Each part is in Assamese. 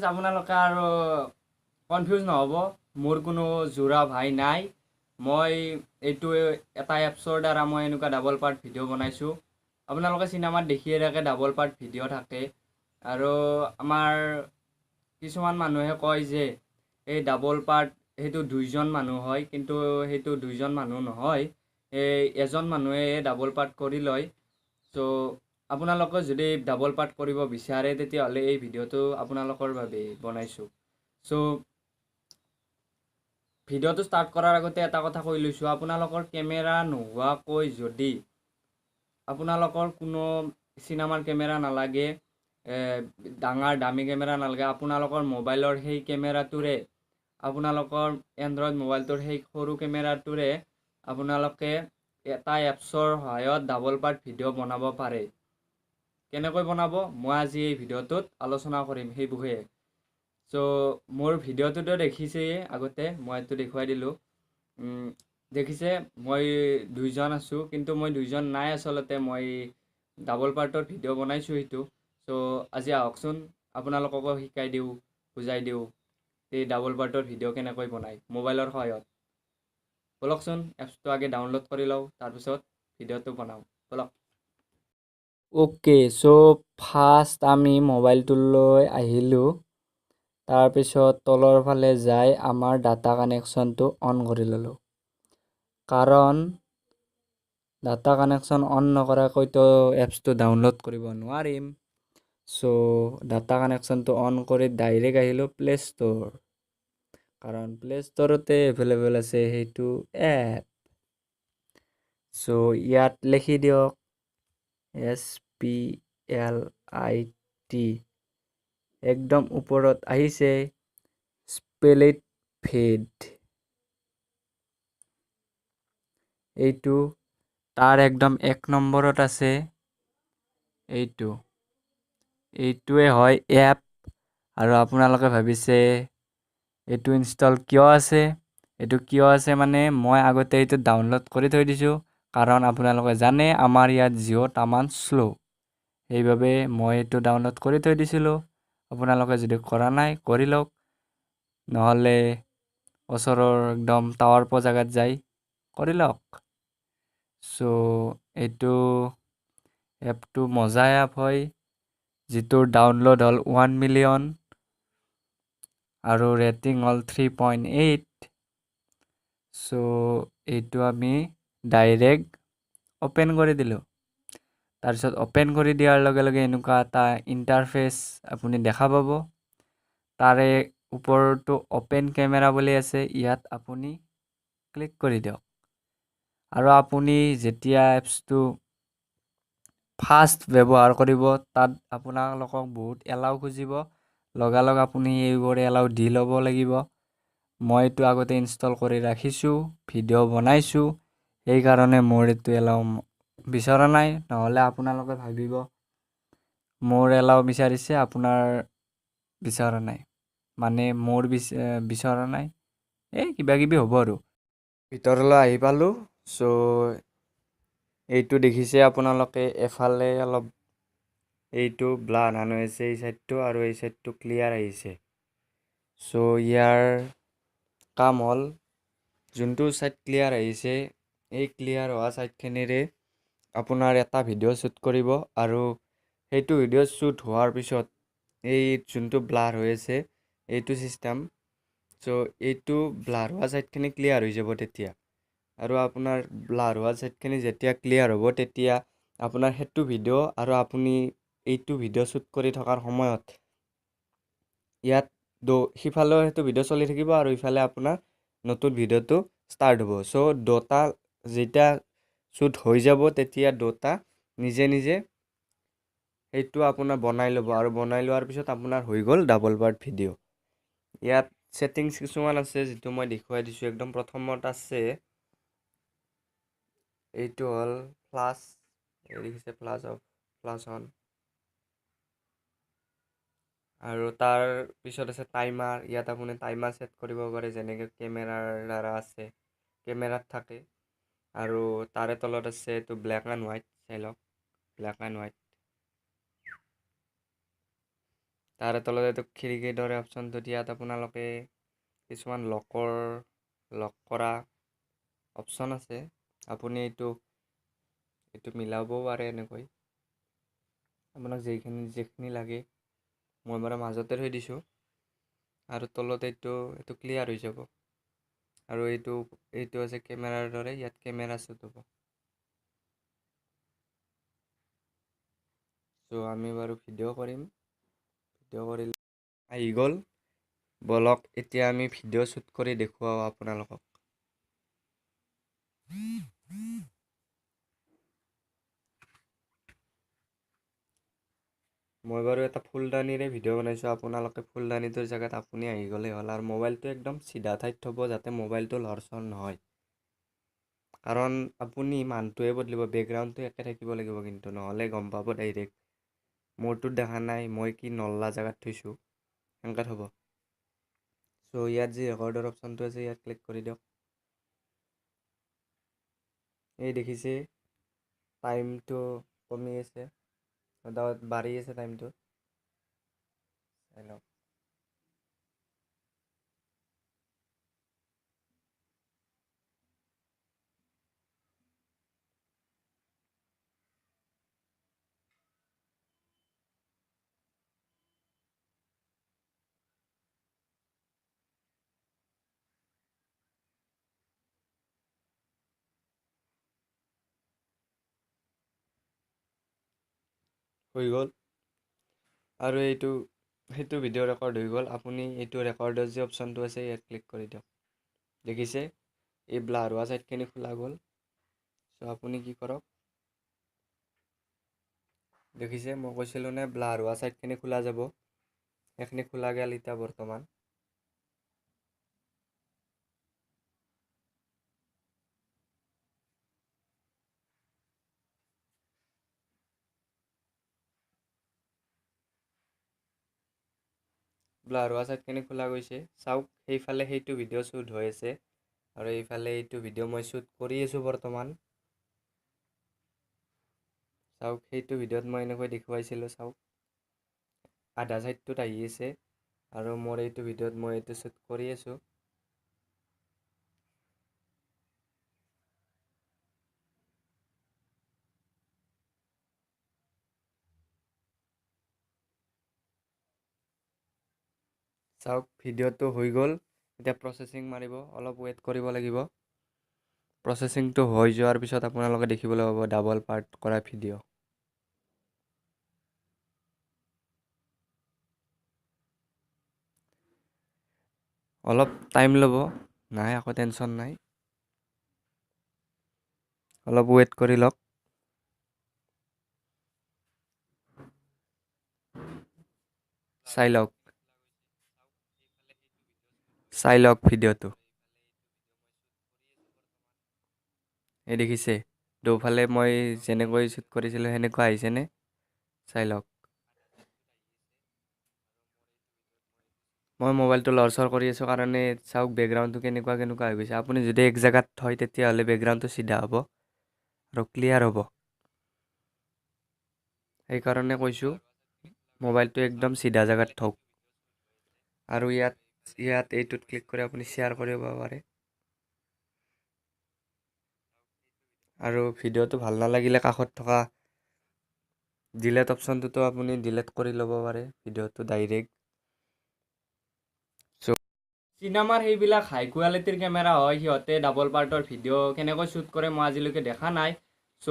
আপোনালোকে আৰু কনফিউজ নহ'ব, মোৰ কোনো যোৰা ভাই নাই। মই এইটো এটা এপছৰ দ্বাৰা মই এনেকুৱা ডাবল পাৰ্ট ভিডিঅ' বনাইছোঁ। আপোনালোকে চিনেমাত দেখিয়ে থাকে ডাবল পাৰ্ট ভিডিঅ' থাকে। আৰু আমাৰ কিছুমান মানুহে কয় যে এই ডাবল পাৰ্ট সেইটো দুইজন মানুহ হয়, কিন্তু সেইটো দুইজন মানুহ নহয়, এই এজন মানুহে ডাবল পাৰ্ট কৰি লয়। চ' আপোনালোকে যদি ডাবল পাৰ্ট কৰিব বিচাৰে তেতিয়াহ'লে এই ভিডিঅ'টো আপোনালোকৰ বাবে বনাইছোঁ। চ' ভিডিঅ'টো ষ্টাৰ্ট কৰাৰ আগতে এটা কথা কৈ লৈছোঁ, আপোনালোকৰ কেমেৰা নোহোৱাকৈ যদি আপোনালোকৰ কোনো চিনেমাৰ কেমেৰা নালাগে, ডাঙৰ দামী কেমেৰা নালাগে, আপোনালোকৰ মোবাইলৰ সেই কেমেৰাটোৰে আপোনালোকৰ এণ্ড্ৰইড মোবাইলটোৰ সেই সৰু কেমেৰাটোৰে আপোনালোকে এটা এপছৰ সহায়ত ডাবল পাৰ্ট ভিডিঅ' বনাব পাৰে। কেনেকৈ বনাব মই আজি এই ভিডিঅ'টোত আলোচনা কৰিম সেই বিষয়ে। চ' মোৰ ভিডিঅ'টোতো দেখিছেই আগতে, মই এইটো দেখুৱাই দিলোঁ। দেখিছে মই দুইজন আছোঁ, কিন্তু মই দুইজন নাই আচলতে, মই ডাবল পাৰ্টৰ ভিডিঅ' বনাইছোঁ সেইটো। চ' আজি আহকচোন আপোনালোককো শিকাই দিওঁ, বুজাই দিওঁ এই ডাবল পাৰ্টৰ ভিডিঅ' কেনেকৈ বনায় মোবাইলৰ সহায়ত। ব'লকচোন এপছটো আগে ডাউনলোড কৰি লওঁ, তাৰপিছত ভিডিঅ'টো বনাওঁ। ব'লক। অ'কে, চ' ফাৰ্ষ্ট আমি মোবাইলটোলৈ আহিলোঁ। তাৰপিছত তলৰ ফালে যাই আমাৰ ডাটা কানেকশ্যনটো অন কৰি ল'লোঁ, কাৰণ ডাটা কানেকশ্যন অন নকৰাকৈতো এপছটো ডাউনলোড কৰিব নোৱাৰিম। চ' ডাটা কানেকশ্যনটো অন কৰি ডাইৰেক্ট আহিলোঁ প্লে ষ্ট'ৰ, কাৰণ প্লে ষ্ট'ৰতে এভেইলেবল আছে সেইটো এপ। চ' ইয়াত লিখি দিয়ক SPLIT, একদম ওপৰত আহিছে স্প্লিট ভিড, এইটো তাৰ একদম 1 নম্বৰত আছে। এইটোৱে হয় এপ। আৰু আপোনালোকে ভাবিছে এইটো ইনষ্টল কিয় আছে? এইটো কিয় আছে মানে মই আগতে এইটো ডাউনলোড কৰি থৈ দিছোঁ, কাৰণ আপোনালোকে জানে আমাৰ ইয়াত জিঅ' তামান শ্ল', সেইবাবে মই এইটো ডাউনলোড কৰি থৈ দিছিলোঁ। আপোনালোকে যদি কৰা নাই কৰি লওক, নহ'লে ওচৰৰ একদম টাৱাৰ পোৱা জেগাত যাই কৰি লওক। চ' এইটো এপটো মজা এপ হয়, যিটোৰ ডাউনলোড হ'ল 1 মিলিয়ন আৰু ৰেটিং হ'ল 3.8। চ' এইটো আমি ডাইৰেক্ট অ'পেন কৰি দিলোঁ। তাৰপিছত অ'পেন কৰি দিয়াৰ লগে লগে এনেকুৱা এটা ইণ্টাৰফেচ আপুনি দেখা পাব। তাৰে ওপৰতো অ'পেন কেমেৰা বুলি আছে, ইয়াত আপুনি ক্লিক কৰি দিয়ক। আৰু আপুনি যেতিয়া এপছটো ফাৰ্ষ্ট ব্যৱহাৰ কৰিব তাত আপোনালোকক বহুত এলাউ খুজিব, লগালগ আপুনি এইবোৰ এলাউ দি ল'ব লাগিব। মই এইটো আগতে ইনষ্টল কৰি ৰাখিছোঁ, ভিডিঅ' বনাইছোঁ, সেইকাৰণে মোৰ এইটো এলাউ বিচৰা নাই। নহ'লে আপোনালোকে ভাবিব মোৰ এলাউ বিচাৰিছে, আপোনাৰ বিচৰা নাই, মানে মোৰ বিচৰা নাই, কিবা কিবি হ'ব আৰু। ভিতৰলৈ আহি পালোঁ। চ' এইটো দেখিছে আপোনালোকে, এফালে অলপ এইটো ব্লাৰ আন হৈছে এই ছাইডটো, আৰু এই ছাইডটো ক্লিয়াৰ আহিছে। চ' ইয়াৰ কাম হ'ল যোনটো ছাইড ক্লিয়াৰ আহিছে এই ক্লিয়াৰ হোৱা ছাইডখিনিৰে আপোনাৰ এটা ভিডিঅ' শ্বুট কৰিব, আৰু সেইটো ভিডিঅ' শ্বুট হোৱাৰ পিছত এই যোনটো ব্লাৰ হৈ আছে এইটো ছিষ্টেম, চ' এইটো ব্লাৰ হোৱা ছাইডখিনি ক্লিয়াৰ হৈ যাব তেতিয়া। আৰু আপোনাৰ ব্লাৰ হোৱা ছাইডখিনি যেতিয়া ক্লিয়াৰ হ'ব তেতিয়া আপোনাৰ সেইটো ভিডিঅ' আৰু আপুনি এইটো ভিডিঅ' শ্বুট কৰি থকাৰ সময়ত ইয়াত সিফালেও সেইটো ভিডিঅ' চলি থাকিব, আৰু ইফালে আপোনাৰ নতুন ভিডিঅ'টো ষ্টাৰ্ট হ'ব। চ' দুটা যেতিয়া শ্বুট হৈ যাব তেতিয়া দুটা নিজে নিজে সেইটো আপোনাৰ বনাই ল'ব, আৰু বনাই লোৱাৰ পিছত আপোনাৰ হৈ গ'ল ডাবল পাৰ্ট ভিডিঅ'। ইয়াত ছেটিংছ কিছুমান আছে যিটো মই দেখুৱাই দিছোঁ। একদম প্ৰথমত আছে এইটো হ'ল প্লাছ, দেখিছে প্লাছ অন, আৰু তাৰ পিছত আছে টাইমাৰ। ইয়াত আপুনি টাইমাৰ ছেট কৰিব পাৰে, যেনেকৈ কেমেৰাৰ দ্বাৰা আছে, কেমেৰাত থাকে। আৰু তাৰে তলত আছে এইটো ব্লেক এণ্ড হোৱাইট, চাই লওক ব্লেক এণ্ড হোৱাইট। তাৰে তলত এইটো খিৰিকীৰ দৰে অপশ্যনটো দিয়াত আপোনালোকে কিছুমান লক কৰা অপশ্যন আছে। আপুনি এইটো মিলাবও পাৰে এনেকৈ আপোনাক যিখিনি লাগে। মই বাৰু মাজতে থৈ দিছোঁ আৰু তলত এইটো ক্লিয়াৰ হৈ যাব। আৰু এইটো আছে কেমেৰাৰ দৰে, ইয়াত কেমেৰা শ্বুট হ'ব। চ' আমি বাৰু ভিডিঅ' কৰিম, ভিডিঅ' কৰিলে আহি গ'ল। বলক এতিয়া আমি ভিডিঅ' শ্বুট কৰি দেখুৱাওঁ আপোনালোকক। মই বাৰু এটা ফুলদানীৰে ভিডিঅ' বনাইছোঁ। আপোনালোকে ফুলদানীটোৰ জেগাত আপুনি আহি গ'লেই হ'ল আৰু মোবাইলটো একদম চিধা ঠাইত থ'ব যাতে মোবাইলটো লৰচৰ নহয়। কাৰণ আপুনি মানুহটোৱে বদলিব, বেকগ্ৰাউণ্ডটো একে থাকিব লাগিব, কিন্তু নহ'লে গম পাব ডাইৰেক্ট। মোৰটোত দেখা নাই মই কি নল্লা জেগাত থৈছোঁ, সেনেকৈ থ'ব। চ' ইয়াত যি ৰেকৰ্ডৰ অপশ্যনটো আছে ইয়াত ক্লিক কৰি দিয়ক। এই দেখিছে টাইমটো কমি আছে, বাঢ়ি আছে টাইমটো। চাই লওক। হৈ গ'ল আৰু সেইটো ভিডিঅ' ৰেকৰ্ড হৈ গ'ল। আপুনি এইটো ৰেকৰ্ডৰ যি অপশ্যনটো আছে ইয়াত ক্লিক কৰি দিয়ক। দেখিছে এই ব্লাৰ হোৱা ছাইডখিনি খোলা গ'ল। চ' আপুনি কি কৰক, দেখিছে মই কৈছিলোঁ নে ব্লাৰ হোৱা ছাইডখিনি খোলা যাব, সেইখিনি খোলা গ'ল এতিয়া বৰ্তমান। ব্লাৰ হোৱা ছাইডখিনি খোলা গৈছে। চাওক সেইফালে সেইটো ভিডিঅ' শ্বুট হৈ আছে আৰু এইফালে এইটো ভিডিঅ' মই শ্বুট কৰি আছোঁ বৰ্তমান। চাওক সেইটো ভিডিঅ'ত মই এনেকৈ দেখুৱাইছিলোঁ, চাওক আধা ছাইডটোত আহি আছে আৰু মোৰ এইটো ভিডিঅ'ত মই এইটো শ্বুট কৰি আছোঁ। চাওক ভিডিঅ'টো হৈ গ'ল। এতিয়া প্ৰচেছিং মাৰিব, অলপ ৱেইট কৰিব লাগিব। প্ৰচেছিংটো হৈ যোৱাৰ পিছত আপোনালোকে দেখিবলৈ পাব ডাবল পাৰ্ট কৰা ভিডিঅ'। অলপ টাইম ল'ব, নাই একো টেনশ্যন নাই, অলপ ৱেইট কৰি লওক। চাই লওক ভিডিঅ'টো। এই দেখিছে দুফালে মই যেনেকৈ শ্বুট কৰিছিলোঁ সেনেকুৱা আহিছেনে? চাই লওক। মই মোবাইলটো লৰচৰ কৰি আছোঁ কাৰণে চাওক বেকগ্ৰাউণ্ডটো কেনেকুৱা হৈ গৈছে। আপুনি যদি এক জেগাত থয় তেতিয়াহ'লে বেকগ্ৰাউণ্ডটো চিধা হ'ব আৰু ক্লিয়াৰ হ'ব। সেইকাৰণে কৈছোঁ মোবাইলটো একদম চিধা জেগাত থওক। আৰু ইয়াত এইটোত ক্লিক কৰি আপুনি শ্বেয়াৰ কৰিব পাৰে। আৰু ভিডিঅ'টো ভাল নালাগিলে কাষত থকা ডিলেট অপশ্যনটোতো আপুনি ডিলেট কৰি ল'ব পাৰে ভিডিঅ'টো ডাইৰেক্ট। চিনেমাৰ সেইবিলাক হাই কোৱালিটিৰ কেমেৰা হয়, সিহঁতে ডাবল পাৰ্টৰ ভিডিঅ' কেনেকৈ শ্বুট কৰে মই আজিলৈকে দেখা নাই। চ'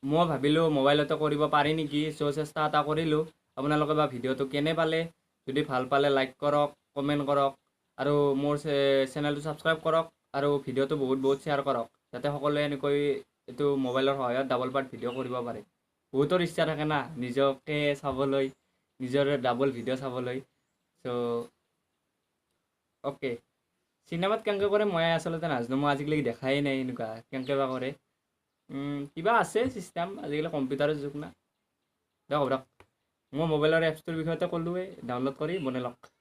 মই ভাবিলোঁ মোবাইলতে কৰিব পাৰি নেকি, চ' চেষ্টা এটা কৰিলোঁ। আপোনালোকে বা ভিডিঅ'টো কেনে পালে? যদি ভাল পালে লাইক কৰক, কমেণ্ট কৰক আৰু মোৰ চেনেলটো ছাবস্ক্ৰাইব কৰক আৰু ভিডিঅ'টো বহুত শ্বেয়াৰ কৰক, যাতে সকলোৱে এনেকৈ এইটো মোবাইলৰ সহায়ত ডাবল পাৰ্ট ভিডিঅ' কৰিব পাৰে। বহুতৰ ইচ্ছা থাকে না নিজকে চাবলৈ, নিজৰ ডাবল ভিডিঅ' চাবলৈ। চ' অ'কে, চিনেমাত কেনেকৈ কৰে মই আচলতে নাজানো, মই আজিলৈকে দেখাই নাই এনেকুৱা কেনেকৈ বা কৰে। কিবা আছে চিষ্টেম, আজিকালি কম্পিউটাৰৰ যুগ না। দিয়ক মই মোবাইলৰ এপছটোৰ বিষয়তে ক'লোৱেই, ডাউনলোড কৰি বনাই লওক।